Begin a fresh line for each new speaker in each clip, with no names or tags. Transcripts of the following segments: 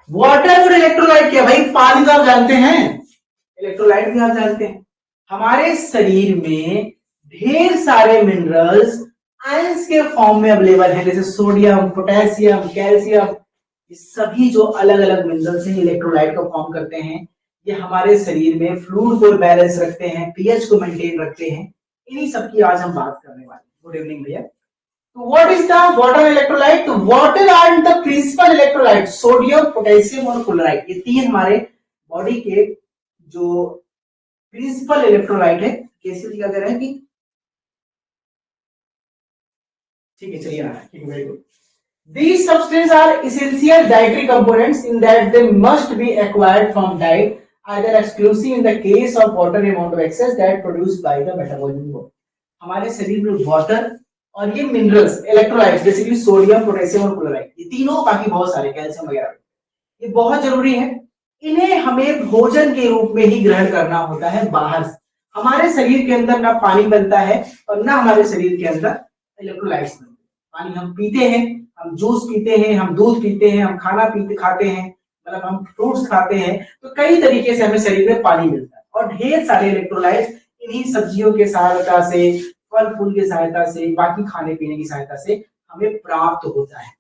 Water और electrolyte क्या भाई? पानी तो आप जानते हैं, इलेक्ट्रोलाइट भी आप जानते हैं। हमारे शरीर में ढेर सारे मिनरल्स आयंस के फॉर्म में अवेलेबल है, जैसे सोडियम, पोटेशियम, कैल्शियम। ये सभी जो अलग अलग मिनरल्स हैं इलेक्ट्रोलाइट को फॉर्म करते हैं। ये हमारे शरीर में फ्लूइड को बैलेंस रखते हैं, पीएच को मेंटेन रखते हैं। इन्हीं सब की आज हम बात करने वाले हैं। गुड इवनिंग भैया। तो what is the water electrolyte? तो water are the principal electrolyte, sodium, potassium और क्लोराइड। ये तीन हमारे बॉडी के जो प्रिंसिपल इलेक्ट्रोलाइट है। कैसे लिखा गया है कि ठीक है, चलिए very good. These substances are essential dietary components in that they must be acquired from diet, either exclusive in the case of water amount of excess that produced by the metabolism. हमारे शरीर में water और ये minerals electrolytes जैसे कि sodium, potassium और chloride, ये तीनों, बाकी बहुत सारे कैल्शियम वगैरह, ये बहुत जरूरी है। इन्हें हमें भोजन के रूप में ही ग्रहण करना होता है बाहर से। हमारे शरीर के अंदर ना पानी बनता है और ना हमारे शरीर के अंदर इलेक्ट्रोलाइट्स बनते हैं। पानी हम पीते हैं, हम जूस पीते हैं, हम दूध पीते हैं, हम खाना खाते हैं, मतलब हम फ्रूट्स खाते हैं, तो कई तरीके से हमें शरीर में पानी मिलता है। और ढेर सारे इलेक्ट्रोलाइट्स इन्हीं सब्जियों के सहायता से, फल फूल की सहायता से, बाकी खाने पीने की सहायता से हमें प्राप्त होता है।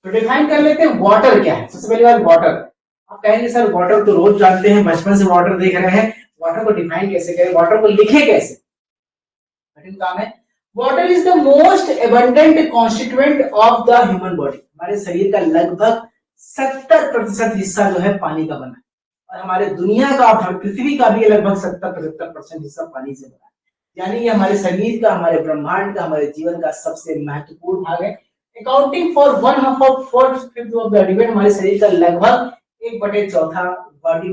तो डिफाइन कर लेते हैं वाटर क्या है। सबसे पहली बात वाटर, आप कहेंगे सर वाटर तो रोज जानते हैं, बचपन से वाटर देख रहे हैं, वाटर को डिफाइन कैसे करें, वाटर को लिखे कैसे? कठिन काम है। Water is the most abundant constituent of the human body. हमारे शरीर का लगभग 70% हिस्सा जो है पानी का बना है, और हमारे दुनिया का, पृथ्वी का भी लगभग 70-75% हिस्सा पानी से बना है। यानी ये हमारे शरीर का, हमारे ब्रह्मांड का, हमारे जीवन का सबसे महत्वपूर्ण भाग है। Accounting for 1/4 of the element, हमारे शरीर का लगभग 1/4 बॉडी,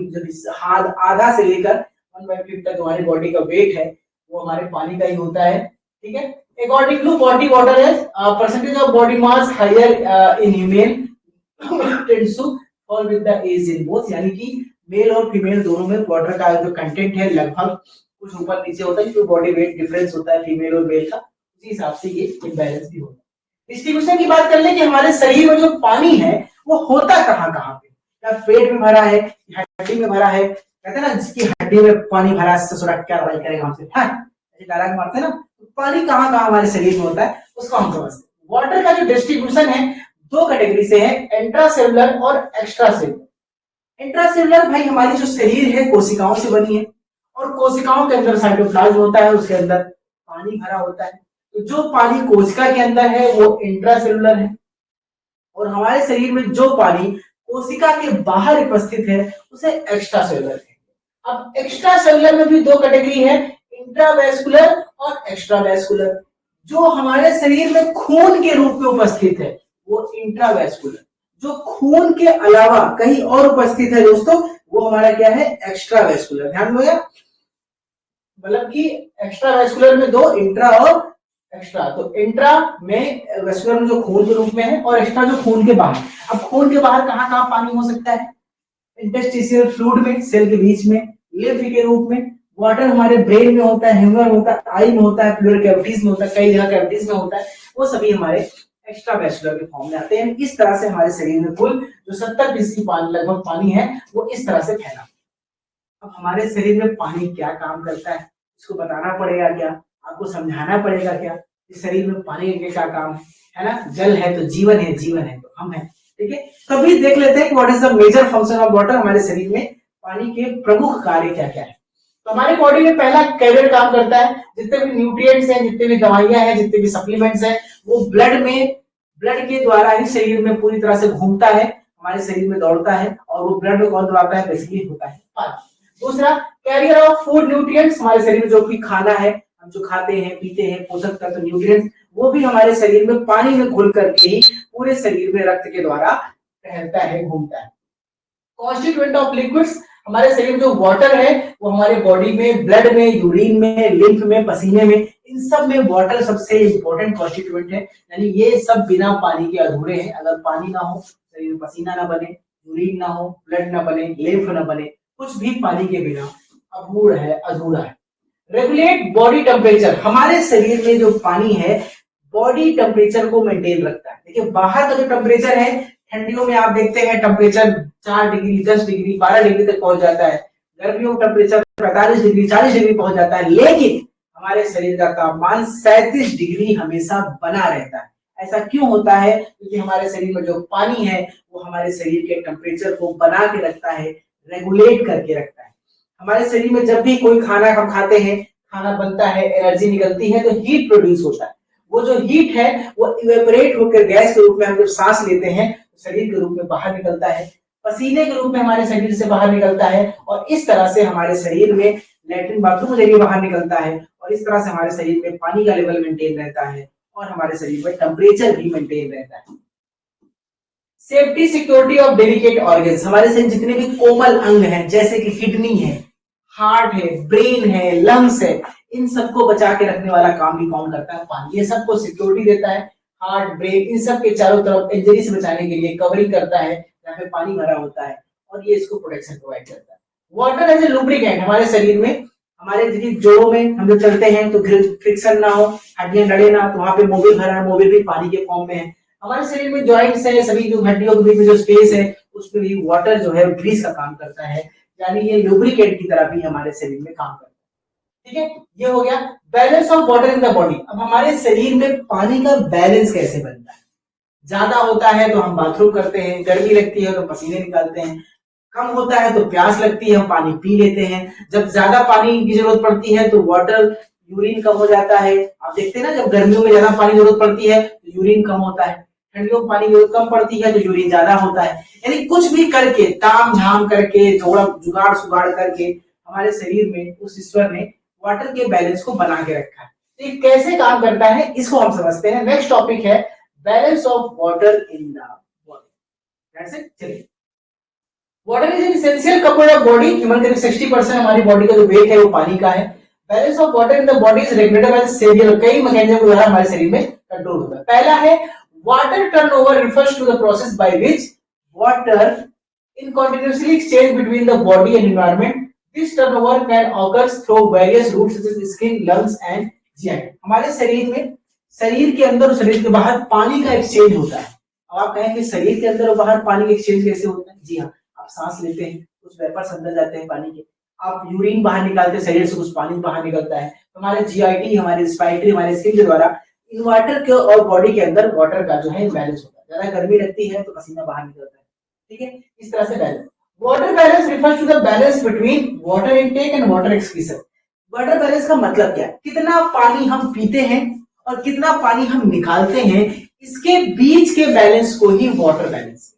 आधा से लेकर 1/5 तक हमारी बॉडी का वेट है, वो हमारे पानी का ही होता है। ठीक है। अकॉर्डिंग टू बॉडी वाटर है percentage of body mass higher in human tends to fall with the age in both, यानी कि मेल और फीमेल दोनों में वाटर का जो कंटेंट है लगभग कुछ ऊपर नीचे होता है, क्योंकि बॉडी वेट डिफरेंस होता है फीमेल और मेल का, उसी हिसाब से ये इम्बैलेंस भी होता है। डिस्ट्रीब्यूशन की बात कर ले कि हमारे शरीर में जो पानी है वो होता कहाँ कहाँ पे, क्या पेट में भरा है, हड्डी में भरा है? कहते हैं ना जिसकी हड्डी में पानी भरा है ससुरा क्या लड़ाई करेगा हमसे, ऐसे डायलॉग मारते हैं ना। तो पानी कहाँ कहाँ हमारे शरीर में होता है उसको हम समझते हैं। वाटर का जो डिस्ट्रीब्यूशन है दो कैटेगरी से है, इंट्रासेलुलर और एक्स्ट्रासेलुलर। इंट्रासेलुलर भाई हमारी जो शरीर है कोशिकाओं से बनी है, और कोशिकाओं के अंदर साइटोप्लाज्म होता है, उसके अंदर पानी भरा होता है। तो जो पानी कोशिका के अंदर है वो इंट्रासेलुलर है, और हमारे शरीर में जो पानी कोशिका के बाहर उपस्थित है उसे एक्स्ट्रासेलुलर है। अब एक्स्ट्रासेलुलर में भी दो कैटेगरी है, इंट्रावैस्कुलर और एक्स्ट्रावैस्कुलर। जो हमारे शरीर में खून के रूप में उपस्थित है वो इंट्रावैस्कुलर, जो खून के अलावा कहीं और उपस्थित है दोस्तों वो हमारा क्या है, एक्स्ट्रावैस्कुलर। ध्यान दो, मतलब कि एक्स्ट्रावैस्कुलर में दो, इंट्रा और एक्स्ट्रा। तो इंट्रा में वैस्कुलर में जो खून के रूप में है, और एक्स्ट्रा जो खून के बाहर। अब खून के बाहर कहाँ कहाँ पानी हो सकता है? इंटरस्टिशियल फ्लूइड में, सेल के बीच में, लिम्फ के रूप में। वाटर हमारे ब्रेन में होता है, ह्यूमर में होता है, आई में होता है, प्लूरल कैविटीज में होता है, कई जगह कैविटीज में होता है। वो सभी हमारे एक्स्ट्रावैस्कुलर के फॉर्म में आते हैं। इस तरह से हमारे शरीर में कुल जो 70% पानी लगभग पानी है वो इस तरह से फैला। अब हमारे शरीर में पानी क्या काम करता है इसको बताना पड़ेगा क्या, आपको समझाना पड़ेगा क्या, इस शरीर में पानी के क्या काम है ना। जल है तो जीवन है, जीवन है तो हम है। ठीक है, तभी देख लेते हैं what is the major function of water. हमारे शरीर में पानी के प्रमुख कार्य क्या क्या है। तो हमारी बॉडी में पहला कैरियर काम करता है, जितने भी न्यूट्रिएंट्स हैं, जितने भी दवाइयां हैं, जितने भी सप्लीमेंट्स हैं, वो ब्लड के द्वारा ही शरीर में पूरी तरह से घूमता है, हमारे शरीर में दौड़ता है, और वो ब्लड में कौन दौड़ाता है, बेसिकली होता है पानी। दूसरा कैरियर ऑफ फूड न्यूट्रिएंट्स, हमारे शरीर में जो भी खाना है, हम जो खाते हैं पीते हैं, पोषक तत्व न्यूट्रिएंट्स, वो भी हमारे शरीर में पानी में घुल करके ही पूरे शरीर में रक्त के द्वारा टहलता है, घूमता है। कॉन्स्टिट्यूएंट ऑफ लिक्विड्स, हमारे शरीर में जो वाटर है वो हमारे बॉडी में, ब्लड में, यूरिन में, लिम्फ में, पसीने में, इन सब में वाटर सबसे इंपॉर्टेंट कॉन्स्टिट्यूएंट है। यानी ये सब बिना पानी के अधूरे हैं। अगर पानी ना हो शरीर में पसीना ना बने, यूरिन ना हो, ब्लड ना बने, लिम्फ ना बने, कुछ भी पानी के बिना अधूरा है, अधूरा है। रेगुलेट बॉडी टेम्परेचर, हमारे शरीर में जो पानी है बॉडी टेम्परेचर को मेंटेन रखता है। देखिए बाहर का जो टेम्परेचर है ठंडियों में आप देखते हैं टेम्परेचर 4 डिग्री, 10 डिग्री, 12 डिग्री तक पहुंच जाता है। गर्मियों में टेम्परेचर 45 डिग्री, 40 डिग्री पहुंच जाता है, लेकिन हमारे शरीर का तापमान 37 डिग्री हमेशा बना रहता है। ऐसा क्यों होता है? क्योंकि हमारे शरीर में जो पानी है वो हमारे शरीर के टेम्परेचर को बना के रखता है, रेगुलेट करके रखता है। हमारे शरीर में जब भी कोई खाना हम खाते हैं, खाना बनता है, एनर्जी निकलती है, तो हीट प्रोड्यूस होता है। वो जो हीट है वो इवेपोरेट होकर गैस के रूप में हम जब सांस लेते हैं तो शरीर के रूप में बाहर निकलता है, पसीने के रूप में हमारे शरीर से बाहर निकलता है, और इस तरह से हमारे शरीर में लैट्रिन बाथरूम जरिए बाहर निकलता है, और इस तरह से हमारे शरीर में पानी का लेवल मेंटेन रहता है और हमारे शरीर में टेम्परेचर भी मेंटेन रहता है। Safety security of delicate organs, हमारे शरीर जितने भी कोमल अंग हैं जैसे कि किडनी है, हार्ट है, ब्रेन है, लंग्स है, इन सबको बचा के रखने वाला काम भी कौन करता है? पानी। ये सबको सिक्योरिटी देता है, हार्ट, ब्रेन, इन सब के चारों तरफ इंजरी से बचाने के लिए कवरिंग करता है जहाँ पे पानी भरा होता है, और ये इसको प्रोटेक्शन प्रोवाइड करता है। वाटर एज ए लुब्रिकेंट, हमारे शरीर में, हमारे जोड़ों में हम जब चलते हैं तो फ्रिक्शन ना हो, हड्डियां लड़े ना, तो वहां पे मोबिल भरा है, मोबिल भी पानी के फॉर्म में है। हमारे शरीर में जॉइंट्स है, सभी जो हड्डियों के बीच में जो स्पेस है उसमें भी वाटर जो है ग्रीस का काम करता है, यानी ये लुब्रिकेंट की तरह भी हमारे शरीर में काम करता है। ठीक है, ये हो गया balance of water in the body. अब हमारे शरीर में पानी का बैलेंस कैसे बनता है? ज्यादा होता है तो हम बाथरूम करते हैं, गर्मी लगती है तो पसीने निकालते हैं, कम होता है तो प्यास लगती है, हम पानी पी लेते हैं, जब ज्यादा पानी की जरूरत पड़ती है तो वाटर यूरिन कम हो जाता है। आप देखते हैं ना, जब गर्मियों में ज्यादा पानी जरूरत पड़ती है तो यूरिन कम होता है, ठंडियों में पानी जरूरत कम पड़ती है तो यूरिन ज्यादा होता है। यानी कुछ भी करके, ताम झाम करके, थोड़ा जुगाड़ सुगाड़ करके हमारे शरीर में उस ईश्वर ने वाटर के बैलेंस को बना के रखा है। तो ये कैसे काम करता है इसको हम समझते हैं। नेक्स्ट टॉपिक है balance of water in the body. चलिए, water is an essential component of body. Human करीब 60% हमारी बॉडी का जो वेट है वो पानी का है। Balance of water in the body is regulated by several, कई मैकेनिज्म के द्वारा हमारे शरीर में कंट्रोल होता है। पहला है water turnover, refers to the process by which water in continuously exchange between the body and environment. This turnover can occurs through various routes such as skin, lungs and GI. हमारे शरीर में, शरीर के अंदर और शरीर के बाहर पानी का एक्सचेंज होता है। अब आप कहेंगे शरीर के अंदर और बाहर पानी का एक्सचेंज कैसे होता है? जी हाँ, आप सांस लेते हैं, कुछ वेपर्स अंदर जाते हैं पानी के, आप यूरिन बाहर निकालते हैं, शरीर से कुछ पानी बाहर निकलता है, हमारे जीआईटी, हमारे रेस्पिरेटरी, हमारे स्किन के द्वारा इन वाटर के और बॉडी के अंदर वाटर का जो है बैलेंस होता है। ज्यादा गर्मी लगती है तो पसीना बाहर निकलता है, ठीक है, इस तरह से balance. Water balance refers to the balance between water intake and water excretion. Water balance का मतलब क्या है? कितना पानी हम पीते हैं और कितना पानी हम निकालते हैं, इसके बीच के बैलेंस को ही वाटर बैलेंस।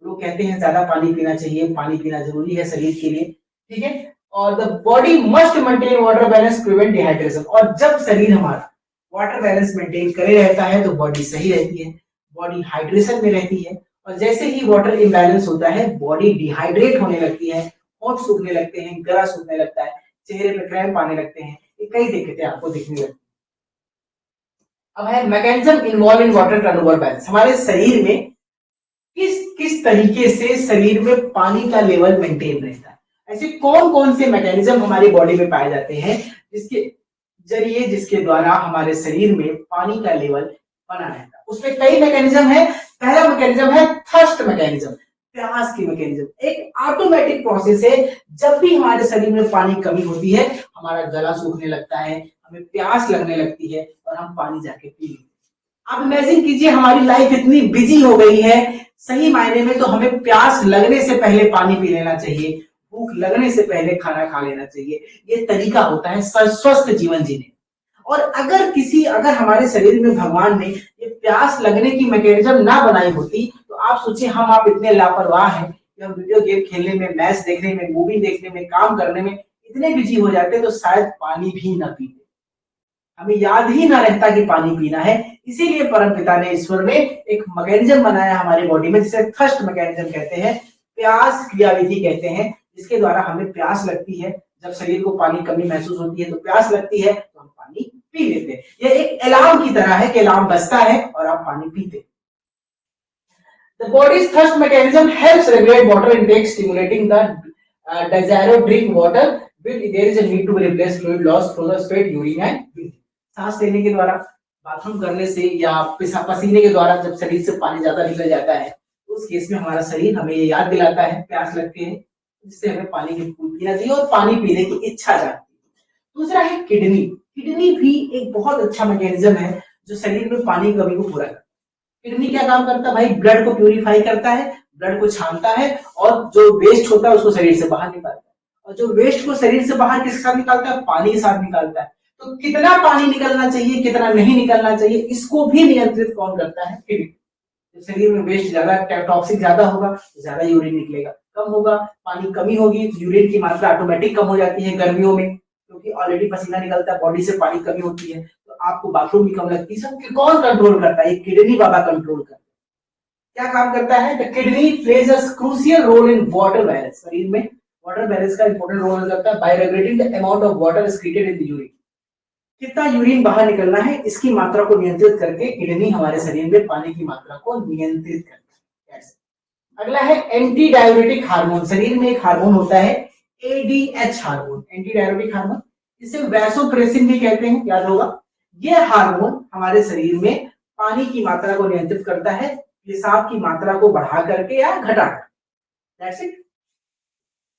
लोग कहते हैं ज्यादा पानी पीना चाहिए, पानी पीना जरूरी है शरीर के लिए, ठीक है, और the body must maintain water balance, prevent dehydration. और जब शरीर हमारा वाटर बैलेंस मेंटेन करे रहता है तो बॉडी सही रहती है, बॉडी हाइड्रेशन में रहती है, और जैसे ही वाटर इम्बैलेंस होता है बॉडी डिहाइड्रेट होने लगती है, होंठ सूखने लगते हैं, गला सूखने लगता है, चेहरे पे क्रैम्प आने लगते हैं, ये कई दिक्कतें आपको दिखने लगती है। अब है mechanism involve in water turnover balance. हमारे शरीर में किस किस तरीके से शरीर में पानी का लेवल मेंटेन रहता है, ऐसे कौन कौन से मैकेनिज्म हमारी बॉडी में पाए जाते हैं जिसके जरिए, जिसके द्वारा हमारे शरीर में पानी का लेवल बना रहता है। उसमें कई मैकेनिज्म है। पहला मैकेनिज्म है थर्स्ट मैकेनिज्म, प्यास की मैकेनिज्म। एक ऑटोमेटिक प्रोसेस है, जब भी हमारे शरीर में पानी की कमी होती है हमारा गला सूखने लगता है, हमें प्यास लगने लगती है और हम पानी जाके पी लेते हैं। आप इमेजिन कीजिए, हमारी लाइफ इतनी बिजी हो गई है, सही मायने में तो हमें प्यास लगने से पहले पानी पी लेना चाहिए, भूख लगने से पहले खाना खा लेना चाहिए। ये तरीका होता है स्वस्थ जीवन जीने। और अगर हमारे शरीर में भगवान ने ये प्यास लगने की मैकेनिज्म ना बनाई होती तो आप सोचिए, हम आप इतने लापरवाह हैं कि हम वीडियो गेम खेलने में, मैच देखने में, मूवी देखने में, काम करने में इतने बिजी हो जाते तो शायद पानी भी ना पीते, हमें याद ही ना रहता कि पानी पीना है। इसीलिए परमपिता ने, ईश्वर ने एक मैकेनिज्म बनाया हमारी बॉडी में जिसे थर्स्ट मैकेनिज्म कहते हैं, प्यास क्रियाविधि कहते हैं, जिसके द्वारा हमें प्यास लगती है। जब शरीर को पानी कमी महसूस होती है तो प्यास लगती है तो हम पानी पी लेते हैं। यह एक अलार्म की तरह है कि अलार्म बजता है और आप पानी पीते। The body's thirst mechanism helps regulate water intake, stimulating the desire to drink water when there is a need to replace fluid loss through the sweat, urine and breathing. सांस लेने के द्वारा, बाथरूम करने से या पसीने के द्वारा जब शरीर से पानी ज्यादा निकल जाता है उस केस में हमारा शरीर हमें ये याद दिलाता है, प्यास लगती है, जिससे हमें पानी की खूब पीना चाहिए और पानी पीने की इच्छा जाती है। दूसरा है किडनी। किडनी भी एक बहुत अच्छा मैकेनिज्म है जो शरीर में पानी की कमी को पूरा करता है। किडनी क्या काम करता है भाई? ब्लड को प्यूरिफाई करता है, ब्लड को छानता है और जो वेस्ट होता है उसको शरीर से बाहर निकालता है। और जो वेस्ट को शरीर से बाहर किसके साथ निकालता है? पानी के साथ निकालता है। तो कितना पानी निकलना चाहिए, कितना नहीं निकलना चाहिए, इसको भी नियंत्रित कौन करता है? किडनी। शरीर में वेस्ट ज्यादा, टॉक्सिक ज्यादा होगा तो ज्यादा यूरिन निकलेगा, कम होगा, पानी कमी होगी तो यूरिन की मात्रा ऑटोमेटिक कम हो जाती है गर्मियों में, क्योंकि ऑलरेडी पसीना निकलता है, बॉडी से पानी कमी होती है, तो आपको बाथरूम भी कम लगती है। सब कौन कंट्रोल करता है? किडनी बाबा कंट्रोल करता है। क्या काम करता है? The kidney plays a crucial role in water balance. शरीर में वाटर बैलेंस का इंपॉर्टेंट रोल करता है by regulating the amount of water excreted in the urine. कितना यूरिन बाहर निकलना है इसकी मात्रा को नियंत्रित करके किडनी हमारे शरीर में पानी की मात्रा को नियंत्रित करता है। अगला है एंटी डायबिटिक हार्मोन। शरीर में एक हार्मोन होता है ADH hormone, anti diabetic hormone, इसे वैसोप्रेसिन भी कहते हैं, याद होगा। ये हार्मोन हमारे शरीर में पानी की मात्रा को नियंत्रित करता है, पेशाब की मात्रा को बढ़ा करके या घटा कर। That's it.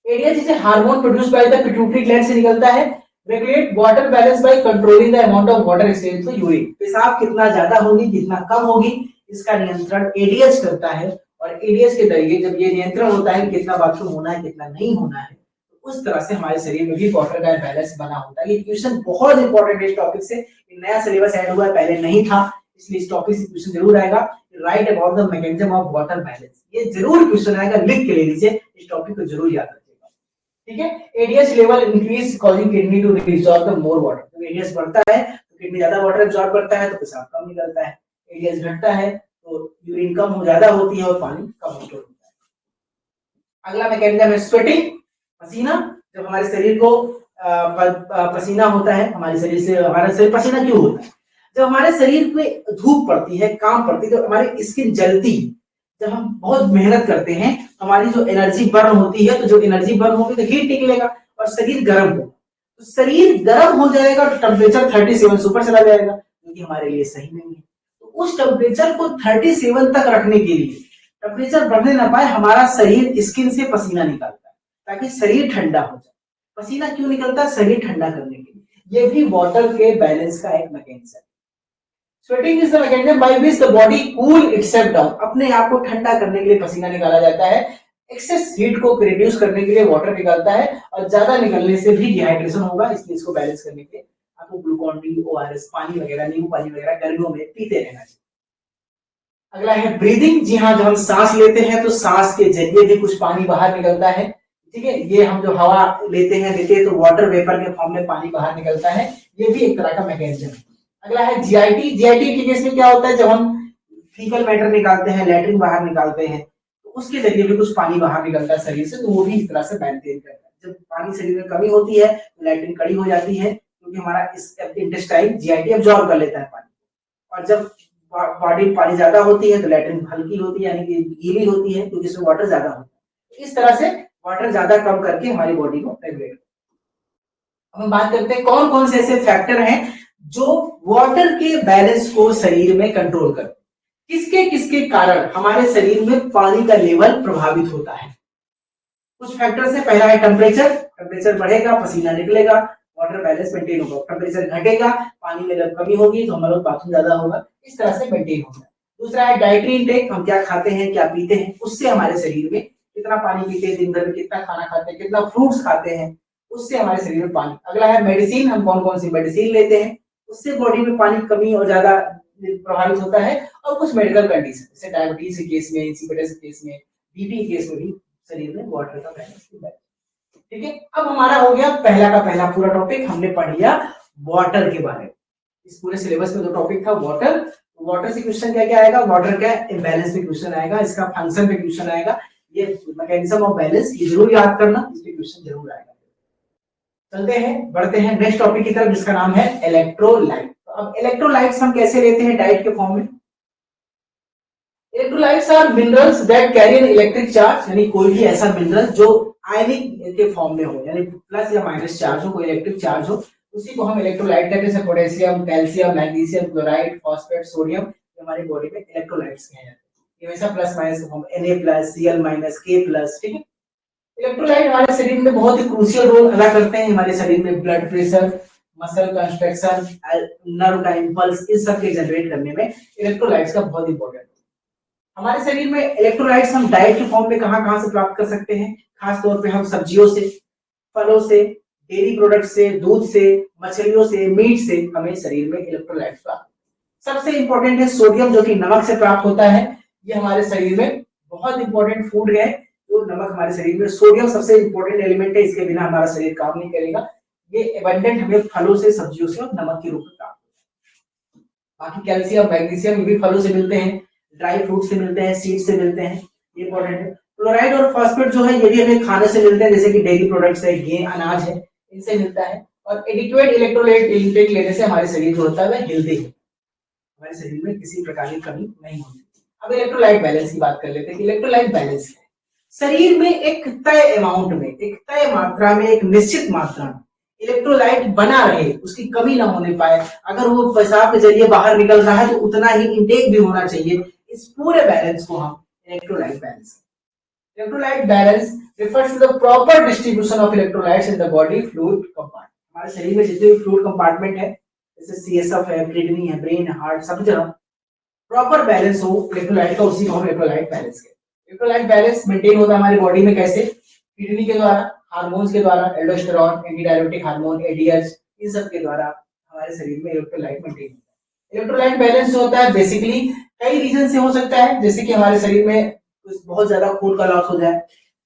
ADH is a hormone produced by the pituitary gland से निकलता है। Regulate water balance by controlling the amount of water exchange to urine. पेशाब कितना ज्यादा होगी, कितना कम होगी, इसका नियंत्रण एडीएच करता है। और एडीएच के जरिए जब ये नियंत्रण होता है कितना बाथरूम होना है, कितना नहीं होना है, तो उस तरह से हमारे शरीर में भी वाटर का बैलेंस बना होता है। ये क्वेश्चन बहुत इंपॉर्टेंट है इस टॉपिक से। नया सिलेबस ऐड हुआ है, पहले नहीं था, इसलिए इस टॉपिक से क्वेश्चन जरूर आएगा। Right about the mechanism of water balance, ये जरूर क्वेश्चन आएगा, लिख के ले लीजिए, इस टॉपिक को जरूर याद रखिएगा। ठीक है। ADH level increase causing kidney to resolve the more water. जब एडीएच बढ़ता है तो किडनी ज्यादा वाटर एब्जॉर्ब करता है तो पेशाब कम निकलता है। एडीएच घटता है तो यूरिन कम हो ज्यादा होती है और पानी कम स्टोर होता है। अगला मैकेनिज्म है स्वेटिंग, पसीना। जब हमारे शरीर को पसीना होता है, हमारे शरीर से हमारा शरीर पसीना क्यों होता है? जब हमारे शरीर पे धूप पड़ती है, काम पड़ती है, तो हमारी स्किन जलती है। जब हम बहुत मेहनत करते हैं हमारी जो एनर्जी बर्न होती है, तो जो एनर्जी बर्न होगी तो हीट निकलेगा और शरीर गर्म होगा। तो शरीर गर्म हो जाएगा तो टेम्परेचर 37 ऊपर चला जाएगा, जो कि हमारे लिए सही नहीं है। तो उस टेम्परेचर को 37 तक रखने के लिए, टेम्परेचर बढ़ने ना पाए, हमारा शरीर स्किन से पसीना निकालता है ताकि शरीर ठंडा हो जाए। पसीना क्यों निकलता है? शरीर ठंडा करने के लिए। ये भी वाटर के बैलेंस का एक मैकेनिज्म है। Sweating is the mechanism by which the body cool itself down. अपने आप को ठंडा करने के लिए पसीना निकाला जाता है। एक्सेस हीट को रिड्यूस करने के लिए वाटर निकलता है, और ज्यादा निकलने से भी डिहाइड्रेशन होगा, इसलिए इसको बैलेंस करने के लिए आपको ग्लूकोन डी, ओआरएस, पानी वगैरह, नींबू पानी वगैरह गर्मियों में पीते रहना चाहिए। अगला है ब्रीदिंग। जी हाँ, जब हम सांस लेते हैं तो सांस के जरिए भी कुछ पानी बाहर निकलता है। ठीक है, ये हम जो हवा लेते हैं तो वाटर वेपर के फॉर्म में पानी बाहर निकलता है, ये भी एक तरह का मैकेनिज्म है। अगला है जीआईटी। जीआईटी के केस में क्या होता है? जब हम फीकल मैटर निकालते हैं, लैट्रिन बाहर निकालते हैं, तो उसके जरिए भी कुछ पानी बाहर निकलता है शरीर से, तो वो भी इस तरह से मेंटेन करता है। जब पानी शरीर में कमी होती है तो लैट्रिन कड़ी हो जाती है, क्योंकि हमारा इस इंटेस्टाइन जीआईटी अब्सॉर्ब कर लेता है पानी। और जब बॉडी पानी ज्यादा होती है तो लैट्रिन हल्की होती है, यानी कि गीली होती है, क्योंकि इसमें वाटर ज्यादा होता है। इस तरह से वाटर ज्यादा कम करके हमारी बॉडी को रेगुलेट। हम बात करते हैं कौन कौन से ऐसे फैक्टर हैं जो वाटर के बैलेंस को शरीर में कंट्रोल करते हैं। किसके किसके कारण हमारे शरीर में पानी का लेवल प्रभावित होता है? कुछ फैक्टर से। पहला है टेम्परेचर। टेम्परेचर बढ़ेगा, पसीना निकलेगा, वाटर बैलेंस मेंटेन होगा। टेम्परेचर घटेगा, पानी में जब कमी होगी तो हमारा बाथरूम ज्यादा होगा, इस तरह से मेंटेन होगा। दूसरा है डाइटरी इंटेक। हम क्या खाते हैं, क्या पीते हैं, उससे हमारे शरीर में कितना पानी पीते हैं, दिन भर में कितना खाना खाते हैं, कितना फ्रूट्स खाते हैं, उससे हमारे शरीर में पानी। अगला है मेडिसिन। हम कौन कौन सी मेडिसिन लेते हैं, उससे बॉडी में पानी कमी और ज्यादा प्रभावित होता है। और कुछ मेडिकल कंडीशन, जैसे डायबिटीज के केस में, इंसिपिडेंस के केस में, बीपी के केस में भी शरीर में वाटर का बैलेंस। ठीक है, अब हमारा हो गया पहला का पहला पूरा टॉपिक, हमने पढ़ लिया वाटर के बारे में। इस पूरे सिलेबस में जो टॉपिक था वाटर, वाटर से क्वेश्चन क्या क्या आएगा? वाटर का इम्बैलेंस पे क्वेश्चन आएगा, इसका फंक्शन पे क्वेश्चन आएगा, ये मैकेनिज्म ऑफ बैलेंस, ये जरूर याद करना, इस पे क्वेश्चन जरूर आएगा। चलते हैं, बढ़ते हैं नेक्स्ट टॉपिक की तरफ, जिसका नाम है इलेक्ट्रोलाइट। तो अब इलेक्ट्रोलाइट्स हम कैसे लेते हैं डाइट के फॉर्म में? Electrolytes are minerals that carry an electric charge, यानी कोई भी ऐसा मिनरल जो आयनिक के फॉर्म में हो, यानी प्लस या माइनस चार्ज हो, कोई इलेक्ट्रिक चार्ज हो, उसी को हम इलेक्ट्रोलाइट कहते हैं। Potassium, calcium, magnesium, chloride, phosphate, sodium, हमारी बॉडी में इलेक्ट्रोलाइट्स कहे जाते हैं। ये हमेशा प्लस माइनस का फॉर्म, Na+, Cl-, K+, ठीक है। इलेक्ट्रोलाइट हमारे शरीर में बहुत ही क्रूशियल रोल अदा करते हैं। हमारे शरीर में blood pressure, muscle construction, nerve का इंपल्स, इन सब के जनरेट करने में इलेक्ट्रोलाइट्स का बहुत इंपॉर्टेंट है। हमारे शरीर में इलेक्ट्रोलाइट्स हम डाइट के फॉर्म में कहां कहां से प्राप्त कर सकते हैं? खास तौर पे हम सब्जियों से, फलों से, डेयरी प्रोडक्ट से, दूध से, मछलियों से, मीट से हमें शरीर में इलेक्ट्रोलाइट्स प्राप्त। सबसे इंपॉर्टेंट है सोडियम, जो कि नमक से प्राप्त होता है। ये हमारे शरीर में बहुत इंपॉर्टेंट फूड है। जो नमक हमारे शरीर में, सोडियम सबसे इंपॉर्टेंट एलिमेंट है, इसके बिना हमारा शरीर काम नहीं करेगा। ये एबंडेंट हमें फलों से, सब्जियों से और नमक के रूप में प्राप्त होता है। बाकी कैल्शियम, मैग्नीशियम ये भी फलों से मिलते हैं, ड्राई फ्रूट से मिलते हैं, सीड से मिलते हैं, ये इंपॉर्टेंट है। क्लोराइड और फॉस्फेट जो है ये भी हमें खाने से मिलते हैं, जैसे कि डेयरी प्रोडक्ट्स है, गेहूं, अनाज है, इनसे मिलता है। और एडिक्वेट इलेक्ट्रोलाइट इंटेक लेने से हमारे शरीर जो होता है वह हेल्दी है, हमारे शरीर में किसी प्रकार की कमी नहीं होती। अब इलेक्ट्रोलाइट बैलेंस की बात कर लेते हैं कि इलेक्ट्रोलाइट बैलेंस क्या है। शरीर में एक तय अमाउंट में, एक तय मात्रा में, एक निश्चित मात्रा में इलेक्ट्रोलाइट बना रहे, उसकी कमी ना होने पाए। अगर वो पेशाब के जरिए बाहर निकल रहा है तो उतना ही इंटेक भी होना चाहिए। इस पूरे बैलेंस को हम electrolyte balance. Electrolyte balance refers to the proper distribution of electrolytes in the body fluid compartment। हमारे शरीर में जितने भी फ्लूइड कंपार्टमेंट है, जैसे CSF है, किडनी है, ब्रेन है, हार्ट, सब जगह प्रॉपर बैलेंस हो इलेक्ट्रोलाइट का, उसी को हम इलेक्ट्रोलाइट बैलेंस कहते हैं। इलेक्ट्रोलाइट बैलेंस मेंटेन होता है हमारी बॉडी में कैसे? किडनी के द्वारा, हार्मोन्स के द्वारा, aldosterone, anti diabetic hormone, ADH, इन सब के द्वारा हमारे शरीर में इलेक्ट्रोलाइट मेंटेन होता है। इलेक्ट्रोलाइट बैलेंस जो होता है बेसिकली कई रीजन से हो सकता है, जैसे कि हमारे शरीर में बहुत ज्यादा खून का लॉस हो जाए,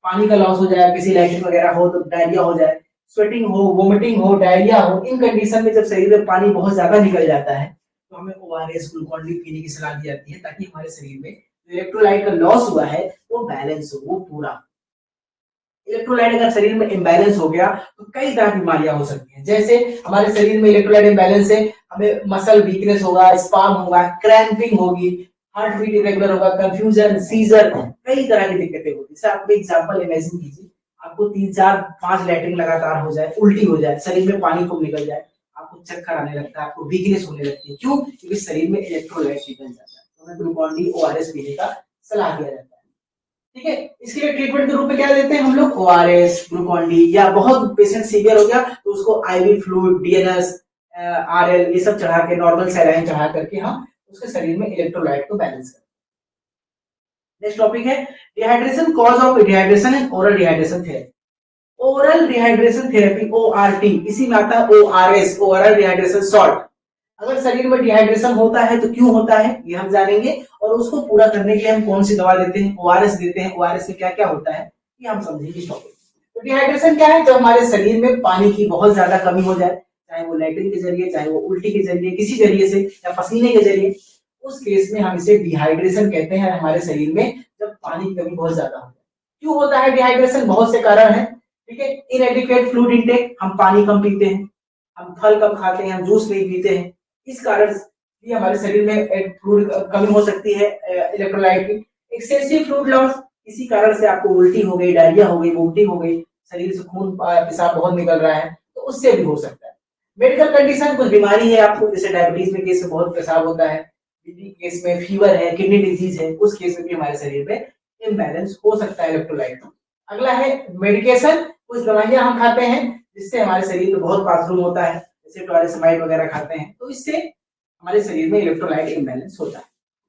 पानी का लॉस हो जाए, किसी लैट्रिन वगैरह हो तो डायरिया हो जाए, स्वेटिंग हो, वोमिटिंग हो, डायरिया हो। इन कंडीशन में जब शरीर में पानी बहुत ज्यादा निकल जाता है तो हमें ORS, ग्लूकोन डी पीने की सलाह दी जाती है, ताकि हमारे शरीर में जो इलेक्ट्रोलाइट का लॉस हुआ है वो बैलेंस हो, वो पूरा। इलेक्ट्रोलाइट अगर शरीर में इम्बैलेंस हो गया तो कई तरह की बीमारियां हो सकती हैं। जैसे हमारे शरीर में इलेक्ट्रोलाइट इम्बैलेंस से हमें मसल वीकनेस होगा, स्पाम होगा, क्रैम्पिंग होगी, हार्ट बीट इरेगुलर होगा, कंफ्यूजन, सीजर, कई तरह की दिक्कतें होगी। जैसे आप एग्जांपल इमेजिन कीजिए, आपको 3 4 5 लैट्रिन लगातार हो जाए, उल्टी हो जाए, शरीर में पानी खूब निकल जाए, आपको चक्कर आने लगता है, आपको वीकनेस होने लगती है। क्यों? क्योंकि शरीर में इलेक्ट्रोलाइट निकल जाता है। तो हमें ग्लूकोन डी, ORS पीने का सलाह दिया जाता है। ठीक है, इसके लिए ट्रीटमेंट के रूप में क्या देते हैं हम लोग? ORS, ग्लूकोन डी, या बहुत पेशेंट सीवियर हो गया तो उसको IV फ्लूइड, DNS, RL ये सब चढ़ा के, नॉर्मल सैलाइन चढ़ा करके हम उसके शरीर में इलेक्ट्रोलाइट को बैलेंस करते हैं। नेक्स्ट टॉपिक है dehydration, cause of dehydration and oral dehydration therapy. Oral dehydration therapy, ORT, इसी में आता है ORS, ओरल डिहाइड्रेशन सॉल्ट। अगर शरीर में डिहाइड्रेशन होता है तो क्यों होता है ये हम जानेंगे, और उसको पूरा करने के लिए हम कौन सी दवा देते हैं? ORS देते हैं। ORS से क्या क्या होता है ये हम समझेंगे इस टॉपिक। तो डिहाइड्रेशन क्या है? जब हमारे शरीर में पानी की बहुत ज्यादा कमी हो जाए, चाहे वो लैट्रिन के जरिए, चाहे वो उल्टी के जरिए, किसी जरिए से, या पसीने के जरिए, उस केस में हम इसे डिहाइड्रेशन कहते हैं। हमारे शरीर में जब पानी की कमी बहुत ज्यादा हो जाए, क्यों होता है डिहाइड्रेशन? बहुत से कारण है। ठीक है, इनएडिक्वेट फ्लूइड इंटेक, हम पानी कम पीते हैं, हम फल कम खाते हैं, हम जूस नहीं पीते हैं, इस कारण भी हमारे शरीर में फ्लूइड कमी हो सकती है इलेक्ट्रोलाइट की। एक्सेसिव फ्लूइड लॉस, इसी कारण से आपको उल्टी हो गई, डायरिया हो गई, वोमिटिंग हो गई, शरीर से खून पेशाब बहुत निकल रहा है, तो उससे भी हो सकता है। मेडिकल कंडीशन, कुछ बीमारी है आपको, जैसे डायबिटीज में केस में बहुत पेशाब होता है, बीपी केस में फीवर है, किडनी डिजीज है, उस केस में भी हमारे शरीर में इम्बैलेंस हो सकता है इलेक्ट्रोलाइट। अगला है मेडिकेशन, कुछ दवाइयां हम खाते हैं जिससे हमारे शरीर में बहुत बाथरूम होता है, जैसे टॉयलेसमाइड वगैरह खाते हैं, तो इससे हमारे शरीर में इलेक्ट्रोलाइट इम्बैलेंस होता है।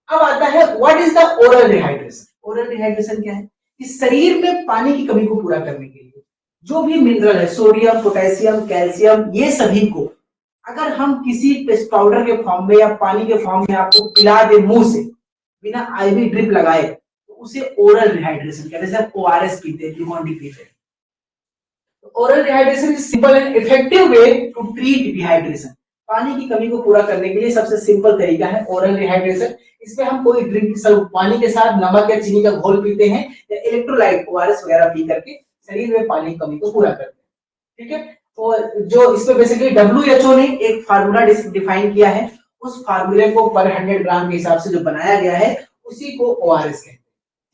अब आता है what is the oral dehydration. Oral dehydration क्या है? कि शरीर में पानी की कमी को पूरा करने के लिए जो भी मिनरल है, सोडियम, पोटेशियम, कैल्शियम, ये सभी को अगर हम किसी पाउडर के फॉर्म में या पानी के फॉर्म में आपको पिला दे मुंह से, बिना IV ड्रिप लगाए, तो उसे ओरल डिहाइड्रेशन कहते हैं। जैसे ORS पीते हैं, ग्लूकोन डी पीते हैं। Oral dehydration is simple and effective way to treat dehydration. पानी की कमी को पूरा करने के लिए सबसे सिंपल तरीका है ओरल डिहाइड्रेशन। इसमें हम कोई ड्रिंक पानी के साथ नमक या चीनी का घोल पीते हैं, या इलेक्ट्रोलाइट ORS वगैरह पी करके शरीर में पानी की कमी को पूरा करते हैं। ठीक है, और जो इसमें बेसिकली WHO ने एक फार्मूला डिफाइन किया है, उस फार्मूले को पर 100 ग्राम के हिसाब से जो बनाया गया है उसी को ORS कहते हैं।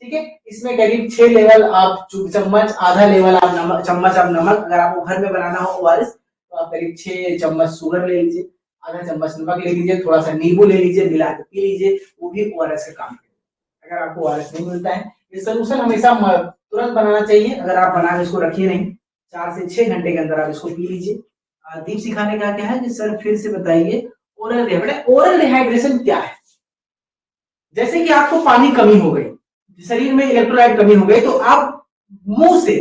ठीक है, इसमें करीब 6 लेवल आप चम्मच, आधा लेवल आप नमक, चम्मच आप नमक, अगर आपको घर में बनाना हो ORS तो आप करीब 6 चम्मच शुगर ले लीजिए, आधा चम्मच नमक ले लीजिए, थोड़ा सा नींबू ले लीजिए, मिला के पी लीजिए, वो भी ORS का काम करेगा। अगर आपको ORS नहीं मिलता है। ये सोल्यूशन हमेशा तुरंत बनाना चाहिए, अगर आप बना के इसको रखिए नहीं, 4 से 6 घंटे के अंदर आप इसको पी लीजिए। दीप सिखाने का क्या है कि सर फिर से बताइए ओरल डिहाइड्रेशन क्या है। जैसे कि आपको पानी कमी हो गई, शरीर में इलेक्ट्रोलाइट कमी हो गई, तो आप मुंह से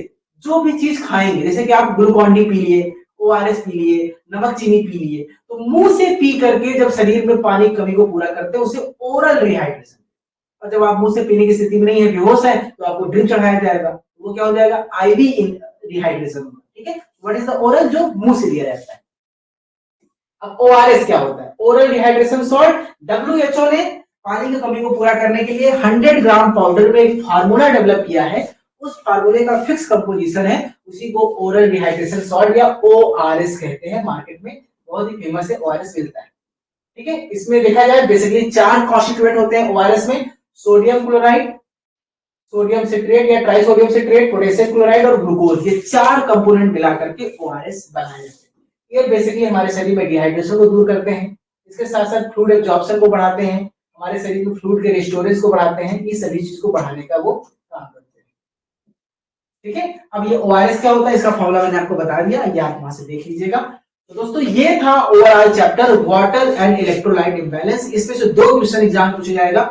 जो भी चीज खाएंगे, जैसे कि आप ग्लूकॉन डी पी लिए, ORS पी लिए, नमक चीनी पी लिए, तो मुंह से पी करके जब शरीर में पानी कमी को पूरा करते हैं उसे ओरल रिहाइड्रेशन। और जब आप मुंह से पीने की स्थिति में नहीं है, बेहोश है, तो आपको ड्रिप चढ़ाया जाएगा, वो क्या हो जाएगा, IV रिहाइड्रेशन होगा। ठीक है, व्हाट इज द ओरल, जो मुंह से दिया जाता है। अब ORS क्या होता है, ओरल रिहाइड्रेशन सॉल्ट। WHO ने पानी की कमी को पूरा करने के लिए 100 ग्राम पाउडर में एक फार्मूला डेवलप किया है, उस फार्मूले का फिक्स कंपोजिशन है, उसी को ओरल डिहाइड्रेशन सॉल्ट या ORS कहते हैं। मार्केट में बहुत ही फेमस है, ORS मिलता है। ठीक है, इसमें देखा जाए बेसिकली 4 कॉन्स्टिट्यूएंट होते हैं ORS में, सोडियम क्लोराइड, सोडियम सिट्रेट या ट्राइसोडियम सिट्रेट, पोटेशियम क्लोराइड और ग्लूकोज, ये 4 कंपोनेंट मिला करके ORS बनाया जाता है। ये बेसिकली हमारे शरीर में डिहाइड्रेशन को दूर करते हैं, इसके साथ साथ फ्लूइड एब्जॉर्प्शन को बढ़ाते हैं, हमारे शरीर में फ्लूइड के स्टोरेज को बढ़ाते हैं, ये सभी चीज को बढ़ाने का वो काम करते हैं। ठीक है, अब ये ORS क्या होता है, इसका फॉर्मूला मैंने आपको बता दिया, ये आप वहां से देख लीजिएगा। तो दोस्तों ये था overall chapter water and electrolyte imbalance. इसमें से 2 क्वेश्चन एग्जाम पूछा जाएगा।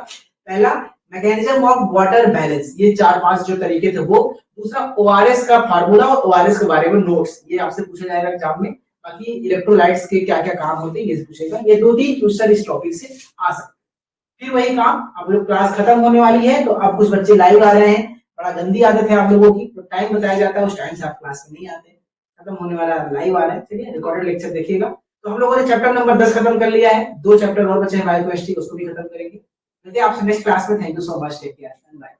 पहला मैकेनिज्म ऑफ वाटर बैलेंस, ये 4-5 जो तरीके थे वो। दूसरा ORS का फार्मूला और ORS के बारे में नोट्स, ये आपसे पूछा जाएगा एग्जाम में। बाकी इलेक्ट्रोलाइट्स के क्या क्या काम होते हैं ये पूछेगा। ये 2-3 क्वेश्चन इस टॉपिक से आ सकते हैं। फिर वही काम, आप लोग क्लास खत्म होने वाली है, तो अब कुछ बच्चे लाइव आ रहे हैं, बड़ा गंदी आदत है आप लोगों की, तो टाइम बताया जाता है उस टाइम से आप क्लास में नहीं आते, खत्म होने वाला लाइव आ रहा है। चलिए रिकॉर्डेड लेक्चर देखिएगा। तो हम लोगों ने चैप्टर नंबर 10 खत्म कर लिया है, 2 चैप्टर और बचे हैं बायोकेमिस्ट्री, उसको भी खत्म करेंगे। मिलते हैं आपसे नेक्स्ट क्लास में। Thank you so much, take care and bye.